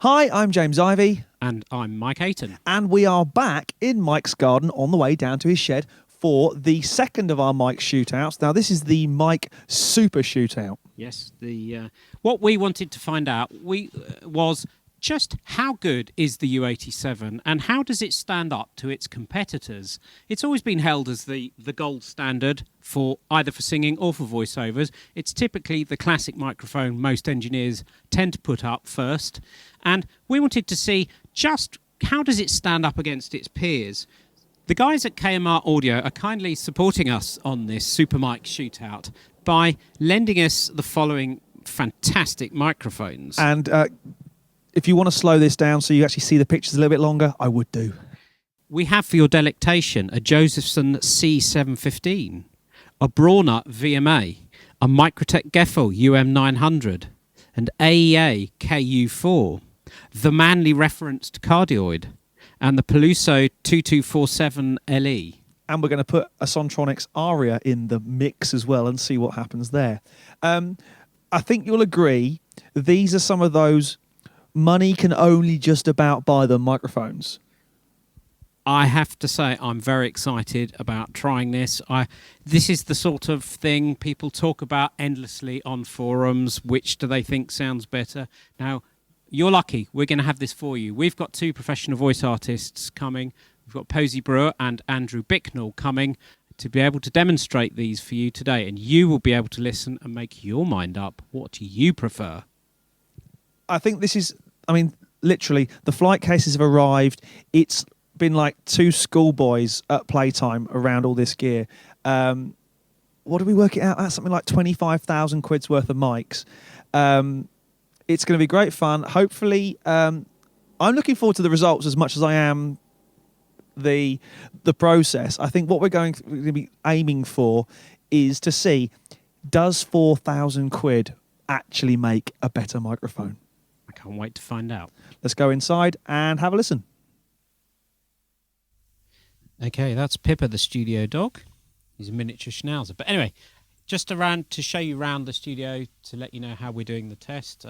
Hi, I'm James Ivey. And I'm Mike Aiton. And we are back in Mike's garden on the way down to his shed for the second of our Mike shootouts. Now, this is the Mike Super Shootout. Yes, what we wanted to find out was just how good is the U87 and how does it stand up to its competitors? It's always been held as the gold standard for either for singing or for voiceovers. It's typically the classic microphone most engineers tend to put up first. And we wanted to see just how does it stand up against its peers. The guys at KMR Audio are kindly supporting us on this Super Mic shootout by lending us the following fantastic microphones. And if you want to slow this down so you actually see the pictures a little bit longer, I would do. We have for your delectation a Josephson C715, a Brawner VMA, a Microtech Geffel UM900, an AEA KU4, the Manley referenced cardioid, and the Peluso 2247 LE. And we're going to put a Sontronics Aria in the mix as well and see what happens there. I think you'll agree these are some of those money can only just about buy them microphones. I have to say I'm very excited about trying this. This is the sort of thing people talk about endlessly on forums. Which do they think sounds better? Now, you're lucky. We're going to have this for you. We've got two professional voice artists coming. We've got Posey Brewer and Andrew Bicknell coming to be able to demonstrate these for you today. And you will be able to listen and make your mind up. What do you prefer? I think this is, literally, the flight cases have arrived. It's been like two schoolboys at playtime around all this gear. What do we work it out at? Something like 25,000 quid's worth of mics. It's going to be great fun. Hopefully, I'm looking forward to the results as much as I am the process. I think what we're going to be aiming for is to see, does 4,000 quid actually make a better microphone? I can't wait to find out. Let's go inside and have a listen. Okay, that's Pippa, the studio dog. He's a miniature schnauzer. But anyway, just around to show you around the studio to let you know how we're doing the test.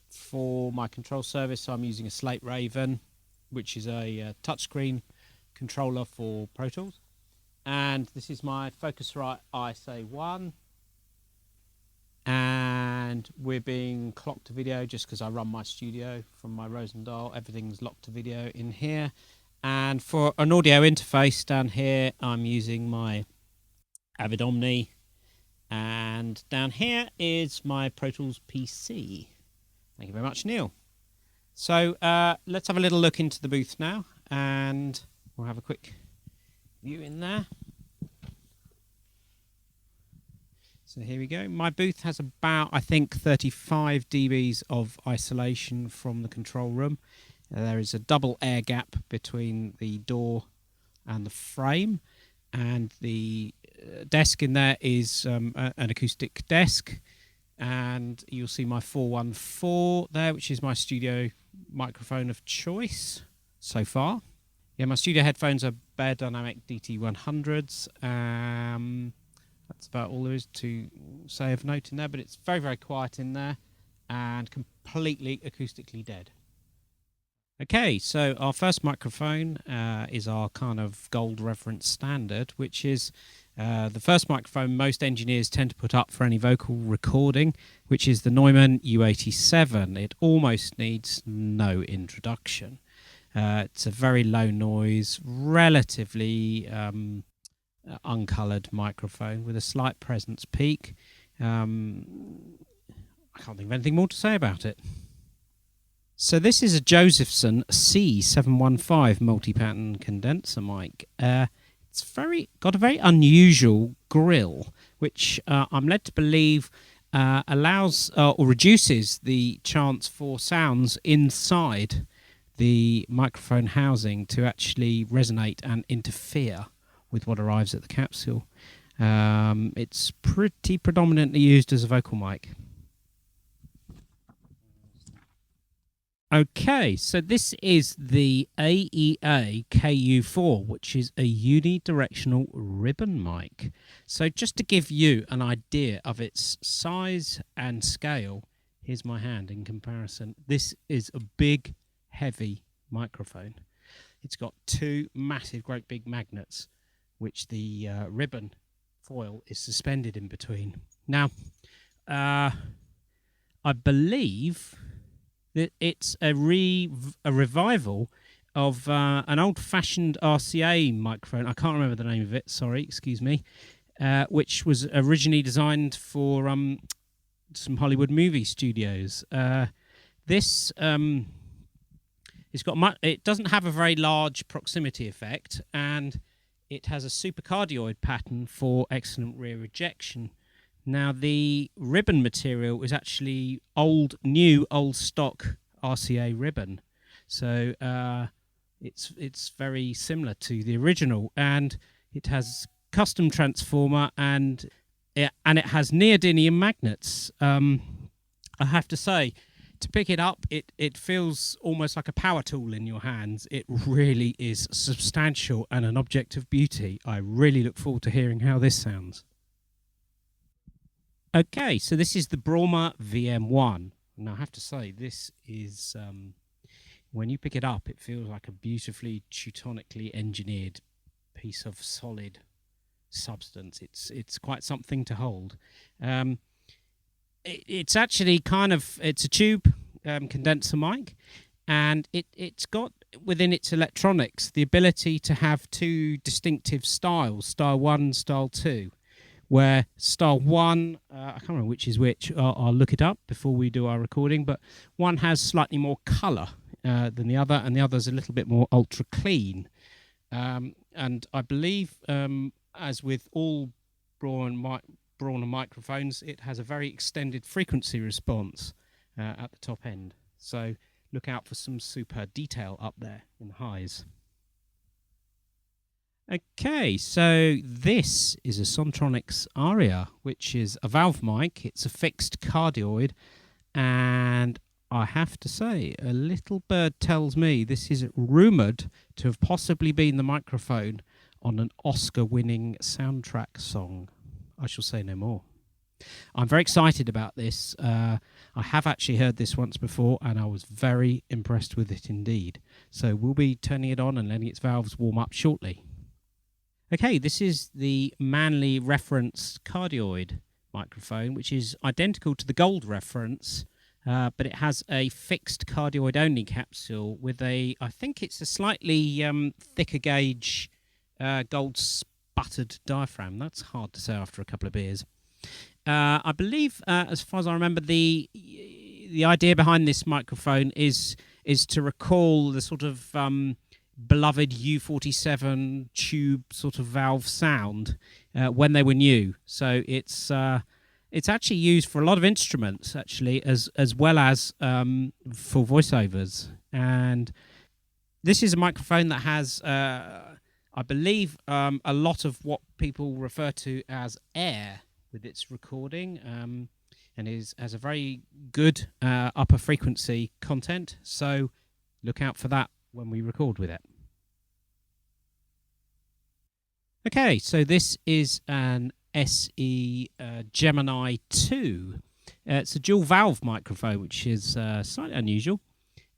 For my control service, I'm using a Slate Raven, which is a touchscreen controller for Pro Tools. And this is my Focusrite ISA1. And we're being clocked to video just because I run my studio from my Rosendahl. Everything's locked to video in here. And for an audio interface down here, I'm using my Avid Omni. And down here is my Pro Tools PC. Thank you very much, Neil. So let's have a little look into the booth now, and we'll have a quick view in there. So here we go. My booth has about, I think, 35 dBs of isolation from the control room. There is a double air gap between the door and the frame, and the desk in there is an acoustic desk. And you'll see my 414 there, which is my studio microphone of choice so far. Yeah, my studio headphones are Bear Dynamic DT100s. That's about all there is to say of note in there, but it's very, very quiet in there and completely acoustically dead. Okay, so our first microphone is our kind of gold reference standard, which is the first microphone most engineers tend to put up for any vocal recording, which is the Neumann U87. It almost needs no introduction. It's a very low noise, relatively uncoloured microphone with a slight presence peak. I can't think of anything more to say about it. So this is a Josephson C715 multi-pattern condenser mic. It's got a very unusual grill, which I'm led to believe allows or reduces the chance for sounds inside the microphone housing to actually resonate and interfere with what arrives at the capsule. It's pretty predominantly used as a vocal mic. Okay, so this is the AEA KU4, which is a unidirectional ribbon mic. So just to give you an idea of its size and scale, here's my hand in comparison. This is a big, heavy microphone. It's got two massive, great big magnets, which the ribbon foil is suspended in between. Now, I believe that it's a revival of an old-fashioned RCA microphone. I can't remember the name of it. Sorry, excuse me. Which was originally designed for some Hollywood movie studios. This it's got it doesn't have a very large proximity effect, and it has a supercardioid pattern for excellent rear ejection. Now, the ribbon material is actually old stock RCA ribbon, so it's very similar to the original, and it has custom transformer and it has neodymium magnets. I have to say, to pick it up, it feels almost like a power tool in your hands. It really is substantial and an object of beauty. I really look forward to hearing how this sounds. Okay, so this is the Brawmer VM1. Now, I have to say, this is, when you pick it up, it feels like a beautifully teutonically engineered piece of solid substance. It's quite something to hold. It's actually it's a tube condenser mic, and it's got within its electronics the ability to have two distinctive styles, style 1, style 2. Where style 1, I can't remember which is which, I'll look it up before we do our recording, but one has slightly more colour than the other, and the other's a little bit more ultra clean. And I believe, as with all Brawner microphones, it has a very extended frequency response at the top end. So look out for some super detail up there in the highs. Okay, so this is a Sontronics Aria, which is a valve mic. It's a fixed cardioid, and I have to say, a little bird tells me this is rumoured to have possibly been the microphone on an Oscar-winning soundtrack song. I shall say no more. I'm very excited about this. I have actually heard this once before, and I was very impressed with it indeed. So we'll be turning it on and letting its valves warm up shortly. Okay, this is the Manley reference cardioid microphone, which is identical to the Gold reference, but it has a fixed cardioid-only capsule with I think it's a slightly thicker gauge gold sputtered diaphragm. That's hard to say after a couple of beers. I believe, as far as I remember, the idea behind this microphone is to recall the sort of beloved U47 tube sort of valve sound when they were new. So it's actually used for a lot of instruments, actually, as well as for voiceovers. And this is a microphone that has, I believe, a lot of what people refer to as air with its recording, and has a very good upper frequency content. So look out for that when we record with it. Okay, so this is an SE Gemini 2. It's a dual valve microphone, which is slightly unusual.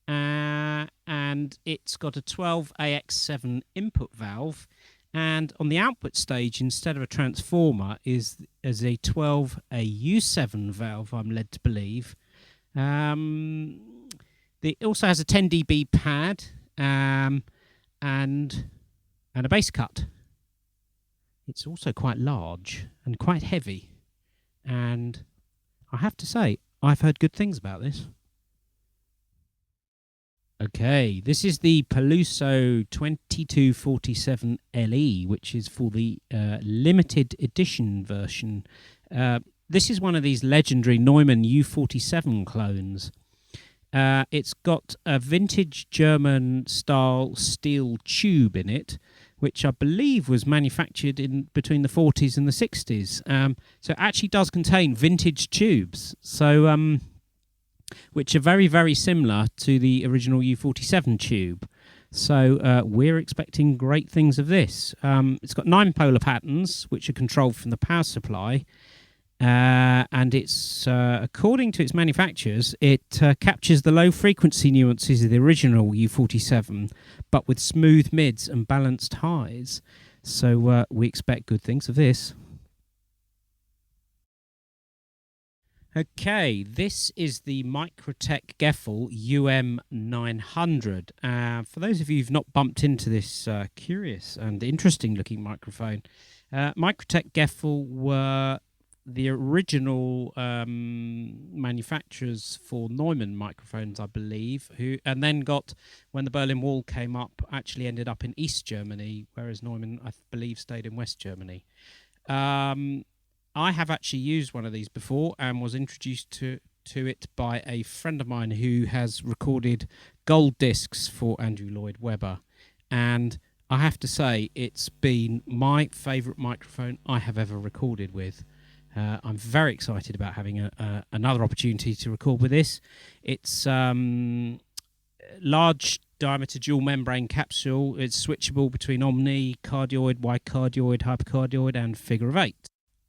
And it's got a 12AX7 input valve. And on the output stage, instead of a transformer, is a 12AU7 valve, I'm led to believe. It also has a 10 dB pad and a bass cut. It's also quite large and quite heavy. And I have to say, I've heard good things about this. Okay, this is the Peluso 2247 LE, which is for the limited edition version. This is one of these legendary Neumann U47 clones. It's got a vintage German style steel tube in it, which I believe was manufactured in between the 40s and the 60s. So it actually does contain vintage tubes. So which are very, very similar to the original U47 tube. So we're expecting great things of this. It's got 9 polar patterns, which are controlled from the power supply. And it's, according to its manufacturers, it captures the low frequency nuances of the original U47, but with smooth mids and balanced highs. So we expect good things of this. Okay, this is the Microtech Geffel UM900. For those of you who've not bumped into this curious and interesting looking microphone, Microtech Geffel were the original manufacturers for Neumann microphones, I believe, and then when the Berlin Wall came up, actually ended up in East Germany, whereas Neumann, I believe, stayed in West Germany. I have actually used one of these before and was introduced to it by a friend of mine who has recorded gold discs for Andrew Lloyd Webber. And I have to say, it's been my favourite microphone I have ever recorded with. I'm very excited about having another opportunity to record with this. It's large diameter dual membrane capsule. It's switchable between omni, cardioid, wide cardioid, hypercardioid, and figure of 8.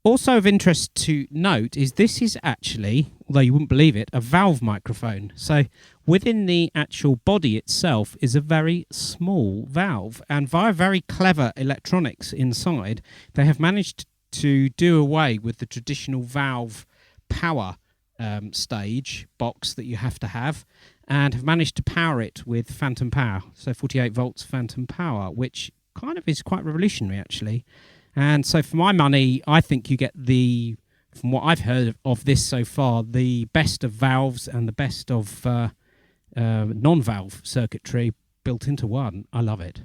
Also of interest to note is this is actually, although you wouldn't believe it, a valve microphone. So within the actual body itself is a very small valve, and via very clever electronics inside, they have managed to do away with the traditional valve power stage box that you have to have, and have managed to power it with phantom power, so 48 volts phantom power, which kind of is quite revolutionary actually. And so for my money, I think you get from what I've heard of this so far, the best of valves and the best of non-valve circuitry built into one. I love it.